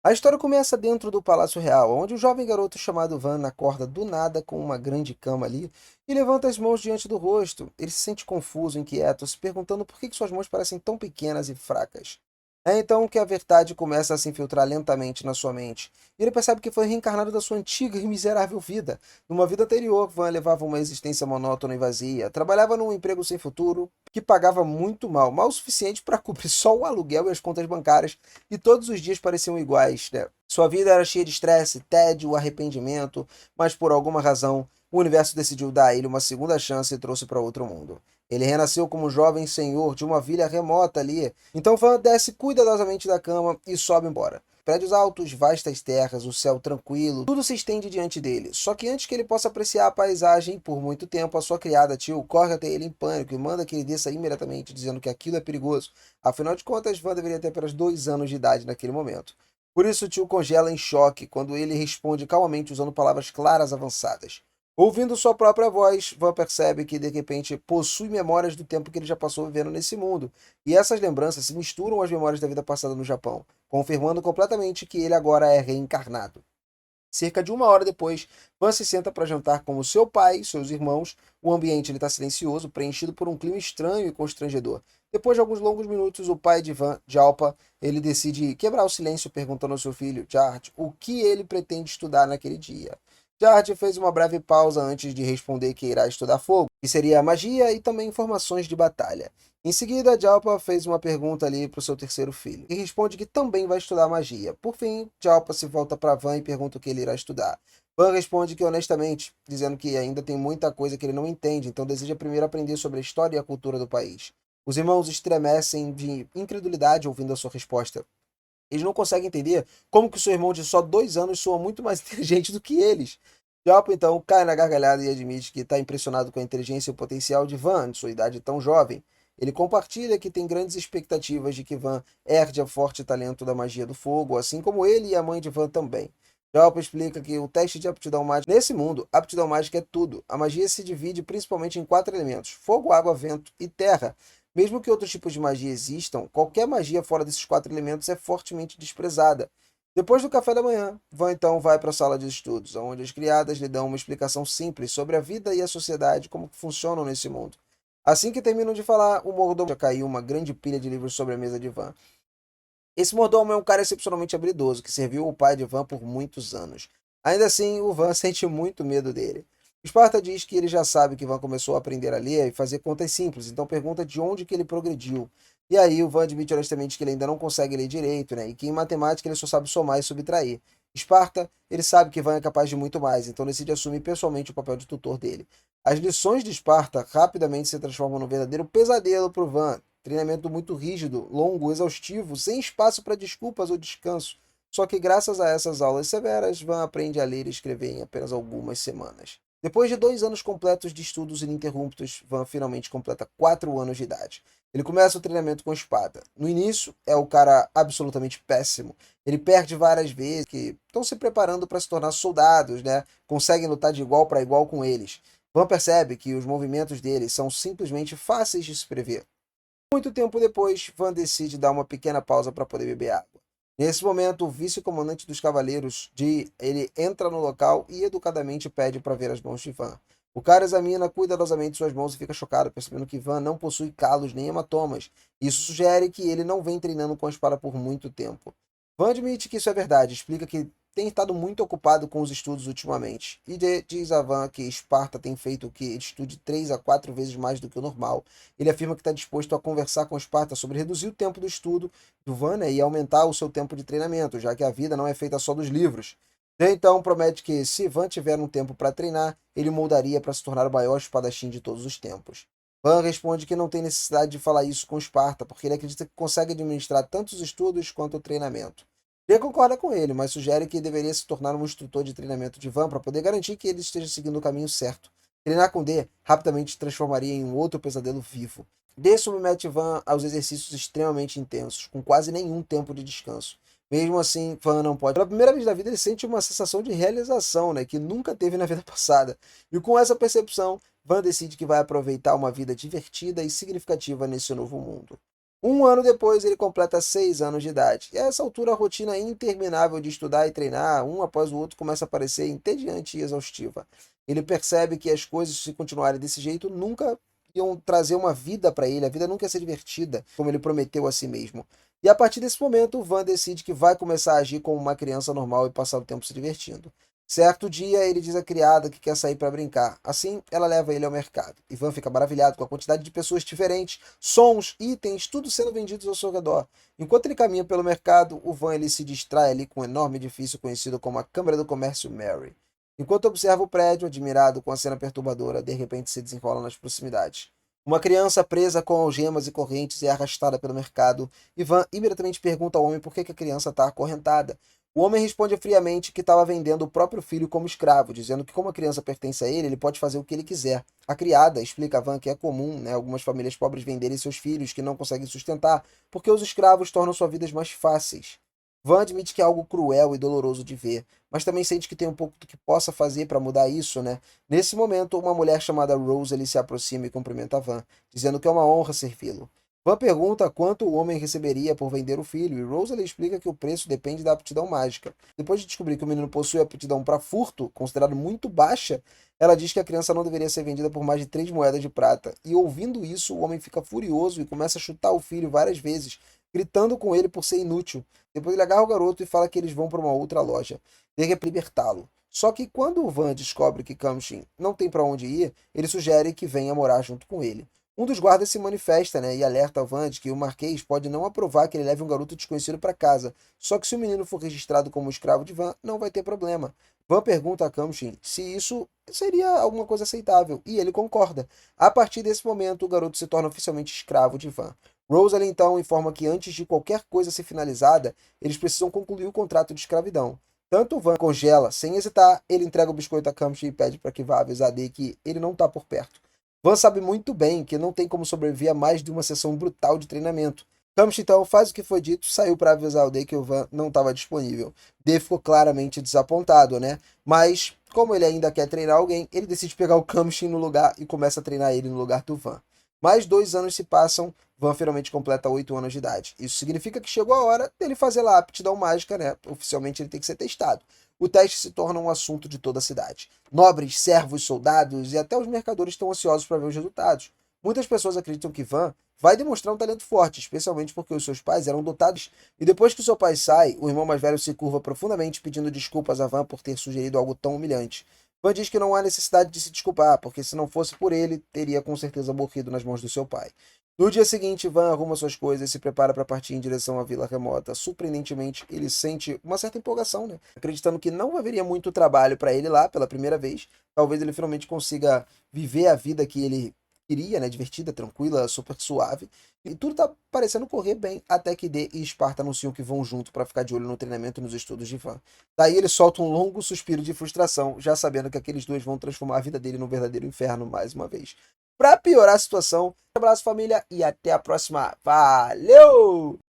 A história começa dentro do Palácio Real, onde um jovem garoto chamado Van acorda do nada com uma grande cama ali e levanta as mãos diante do rosto. Ele se sente confuso, inquieto, se perguntando por que suas mãos parecem tão pequenas e fracas. É então que a verdade começa a se infiltrar lentamente na sua mente. E ele percebe que foi reencarnado da sua antiga e miserável vida. Numa vida anterior, Van levava uma existência monótona e vazia. Trabalhava num emprego sem futuro, que pagava muito mal, mal o suficiente para cobrir só o aluguel e as contas bancárias, e todos os dias pareciam iguais, né? Sua vida era cheia de estresse, tédio, arrependimento, mas por alguma razão o universo decidiu dar a ele uma segunda chance e trouxe para outro mundo. Ele renasceu como jovem senhor de uma vila remota ali. Então Van desce cuidadosamente da cama e sobe embora. Prédios altos, vastas terras, o céu tranquilo, tudo se estende diante dele. Só que antes que ele possa apreciar a paisagem por muito tempo, a sua criada Tio corre até ele em pânico e manda que ele desça imediatamente, dizendo que aquilo é perigoso. Afinal de contas, Van deveria ter apenas 2 anos de idade naquele momento. Por isso, Tio congela em choque quando ele responde calmamente usando palavras claras avançadas. Ouvindo sua própria voz, Van percebe que de repente possui memórias do tempo que ele já passou vivendo nesse mundo. E essas lembranças se misturam às memórias da vida passada no Japão, confirmando completamente que ele agora é reencarnado. Cerca de 1 hora depois, Van se senta para jantar com o seu pai e seus irmãos. O ambiente está silencioso, preenchido por um clima estranho e constrangedor. Depois de alguns longos minutos, o pai de Van, Jalpa, ele decide quebrar o silêncio perguntando ao seu filho, Jart, o que ele pretende estudar naquele dia. Jart fez uma breve pausa antes de responder que irá estudar fogo, que seria magia e também informações de batalha. Em seguida, Jalpa fez uma pergunta ali para o seu terceiro filho, e responde que também vai estudar magia. Por fim, Jalpa se volta para Van e pergunta o que ele irá estudar. Van responde que honestamente, dizendo que ainda tem muita coisa que ele não entende, então deseja primeiro aprender sobre a história e a cultura do país. Os irmãos estremecem de incredulidade ouvindo a sua resposta. Eles não conseguem entender como que o seu irmão de só 2 anos soa muito mais inteligente do que eles. Jalpa então cai na gargalhada e admite que está impressionado com a inteligência e o potencial de Van, de sua idade tão jovem. Ele compartilha que tem grandes expectativas de que Van herde a forte talento da magia do fogo, assim como ele e a mãe de Van também. Jalpa explica que o teste de aptidão mágica nesse mundo, aptidão mágica é tudo. A magia se divide principalmente em 4 elementos: fogo, água, vento e terra. Mesmo que outros tipos de magia existam, qualquer magia fora desses 4 elementos é fortemente desprezada. Depois do café da manhã, Van então vai para a sala de estudos, onde as criadas lhe dão uma explicação simples sobre a vida e a sociedade, como que funcionam nesse mundo. Assim que terminam de falar, o mordomo já caiu uma grande pilha de livros sobre a mesa de Van. Esse mordomo é um cara excepcionalmente habilidoso, que serviu o pai de Van por muitos anos. Ainda assim, o Van sente muito medo dele. Sparta diz que ele já sabe que Van começou a aprender a ler e fazer contas simples, então pergunta de onde que ele progrediu. E aí o Van admite honestamente que ele ainda não consegue ler direito, né? E que em matemática ele só sabe somar e subtrair. Sparta, ele sabe que Van é capaz de muito mais, então decide assumir pessoalmente o papel de tutor dele. As lições de Sparta rapidamente se transformam num verdadeiro pesadelo para o Van. Treinamento muito rígido, longo, exaustivo, sem espaço para desculpas ou descanso. Só que graças a essas aulas severas, Van aprende a ler e escrever em apenas algumas semanas. Depois de 2 anos completos de estudos ininterruptos, Van finalmente completa 4 anos de idade. Ele começa o treinamento com espada. No início, é o cara absolutamente péssimo. Ele perde várias vezes, que estão se preparando para se tornar soldados, né? Conseguem lutar de igual para igual com eles. Van percebe que os movimentos dele são simplesmente fáceis de se prever. Muito tempo depois, Van decide dar uma pequena pausa para poder beber água. Nesse momento, o vice-comandante dos cavaleiros, ele entra no local e educadamente pede para ver as mãos de Van. O cara examina cuidadosamente suas mãos e fica chocado, percebendo que Van não possui calos nem hematomas. Isso sugere que ele não vem treinando com a espada por muito tempo. Van admite que isso é verdade, explica que tem estado muito ocupado com os estudos ultimamente. E diz a Van que Esparta tem feito que ele estude 3 a 4 vezes mais do que o normal. Ele afirma que está disposto a conversar com Esparta sobre reduzir o tempo do estudo do Van, né, e aumentar o seu tempo de treinamento, já que a vida não é feita só dos livros. Então promete que, se Van tiver um tempo para treinar, ele moldaria para se tornar o maior espadachim de todos os tempos. Van responde que não tem necessidade de falar isso com Esparta, porque ele acredita que consegue administrar tanto os estudos quanto o treinamento. Ele concorda com ele, mas sugere que deveria se tornar um instrutor de treinamento de Van para poder garantir que ele esteja seguindo o caminho certo. Treinar com D rapidamente transformaria em um outro pesadelo vivo. D submete Van aos exercícios extremamente intensos, com quase nenhum tempo de descanso. Mesmo assim, Van não pode. Pela primeira vez na vida, ele sente uma sensação de realização, né, que nunca teve na vida passada. E com essa percepção, Van decide que vai aproveitar uma vida divertida e significativa nesse novo mundo. Um ano depois, ele completa 6 anos de idade. E a essa altura, a rotina interminável de estudar e treinar, um após o outro, começa a parecer entediante e exaustiva. Ele percebe que as coisas, se continuarem desse jeito, nunca iam trazer uma vida para ele, a vida nunca ia ser divertida, como ele prometeu a si mesmo. E a partir desse momento, o Van decide que vai começar a agir como uma criança normal e passar o tempo se divertindo. Certo dia, ele diz à criada que quer sair para brincar. Assim, ela leva ele ao mercado. Ivan fica maravilhado com a quantidade de pessoas diferentes, sons, itens, tudo sendo vendidos ao seu redor. Enquanto ele caminha pelo mercado, o Van ele se distrai ali com um enorme edifício conhecido como a Câmara do Comércio Mary. Enquanto observa o prédio, admirado com a cena perturbadora, de repente se desenrola nas proximidades. Uma criança presa com algemas e correntes é arrastada pelo mercado. Ivan imediatamente pergunta ao homem por que a criança está acorrentada. O homem responde friamente que estava vendendo o próprio filho como escravo, dizendo que como a criança pertence a ele, ele pode fazer o que ele quiser. A criada explica a Van que é comum, né, algumas famílias pobres venderem seus filhos que não conseguem sustentar, porque os escravos tornam suas vidas mais fáceis. Van admite que é algo cruel e doloroso de ver, mas também sente que tem um pouco do que possa fazer para mudar isso, né? Nesse momento, uma mulher chamada Rose se aproxima e cumprimenta Van, dizendo que é uma honra servi-lo. Van pergunta quanto o homem receberia por vender o filho, e Rose explica que o preço depende da aptidão mágica. Depois de descobrir que o menino possui aptidão para furto, considerado muito baixa, ela diz que a criança não deveria ser vendida por mais de 3 moedas de prata. E ouvindo isso, o homem fica furioso e começa a chutar o filho várias vezes, gritando com ele por ser inútil. Depois ele agarra o garoto e fala que eles vão para uma outra loja, ter que libertá-lo. Só que quando o Van descobre que Kamshin não tem para onde ir, ele sugere que venha morar junto com ele. Um dos guardas se manifesta, né, e alerta ao Van de que o Marquês pode não aprovar que ele leve um garoto desconhecido para casa. Só que se o menino for registrado como escravo de Van, não vai ter problema. Van pergunta a Kamshin se isso seria alguma coisa aceitável, e ele concorda. A partir desse momento, o garoto se torna oficialmente escravo de Van. Rosalie então informa que antes de qualquer coisa ser finalizada, eles precisam concluir o contrato de escravidão. Tanto Van congela, sem hesitar, ele entrega o biscoito a Kamshin e pede para que vá avisar Day que ele não está por perto. Van sabe muito bem que não tem como sobreviver a mais de uma sessão brutal de treinamento. Kamshin então faz o que foi dito, saiu para avisar o Day que o Van não estava disponível. Day ficou claramente desapontado, né? Mas, como ele ainda quer treinar alguém, ele decide pegar o Kamshin no lugar e começa a treinar ele no lugar do Van. Mais 2 anos se passam, Van finalmente completa 8 anos de idade. Isso significa que chegou a hora dele fazer lá a aptidão mágica, né? Oficialmente ele tem que ser testado. O teste se torna um assunto de toda a cidade. Nobres, servos, soldados e até os mercadores estão ansiosos para ver os resultados. Muitas pessoas acreditam que Van vai demonstrar um talento forte, especialmente porque os seus pais eram dotados. E depois que seu pai sai, o irmão mais velho se curva profundamente pedindo desculpas a Van por ter sugerido algo tão humilhante. Van diz que não há necessidade de se desculpar, porque se não fosse por ele, teria com certeza morrido nas mãos do seu pai. No dia seguinte, Van arruma suas coisas e se prepara para partir em direção à vila remota. Surpreendentemente, ele sente uma certa empolgação, né? Acreditando que não haveria muito trabalho para ele lá pela primeira vez. Talvez ele finalmente consiga viver a vida que ele queria, né? Divertida, tranquila, super suave. E tudo tá parecendo correr bem, até que Dee e Esparta anunciam que vão junto para ficar de olho no treinamento e nos estudos de Van. Daí ele solta um longo suspiro de frustração, já sabendo que aqueles dois vão transformar a vida dele num verdadeiro inferno mais uma vez. Para piorar a situação, um abraço família e até a próxima. Valeu!